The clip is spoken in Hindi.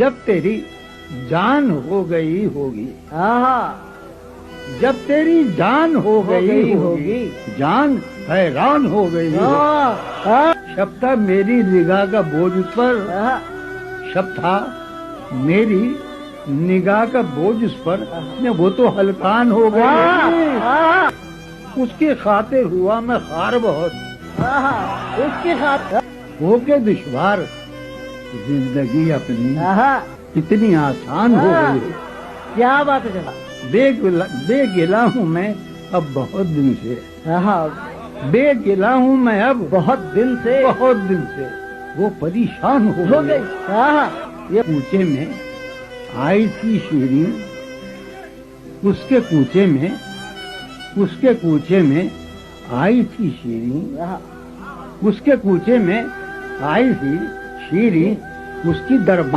जब तेरी जान हो गई होगी, जब तेरी जान हो गई होगी, जान हैरान हो गई होगी। शब था मेरी निगाह का बोझ उस पर, शब था मेरी निगाह का बोझ उस पर, वो तो हलकान हो गई। उसके खातिर हुआ मैं खार बहुत, उसके खातिर होके दुश्वार जिंदगी अपनी इतनी आसान हो गई। क्या बात है जनाब। बेगिला हूँ मैं अब बहुत दिन से, बेगिला हूँ मैं अब बहुत दिन से, वो परेशान हो गई। ये कूचे में आई थी शीरी, उसके कूचे में आई थी शीरी, उसके कूचे में आई थी शीरी, उसकी दरबार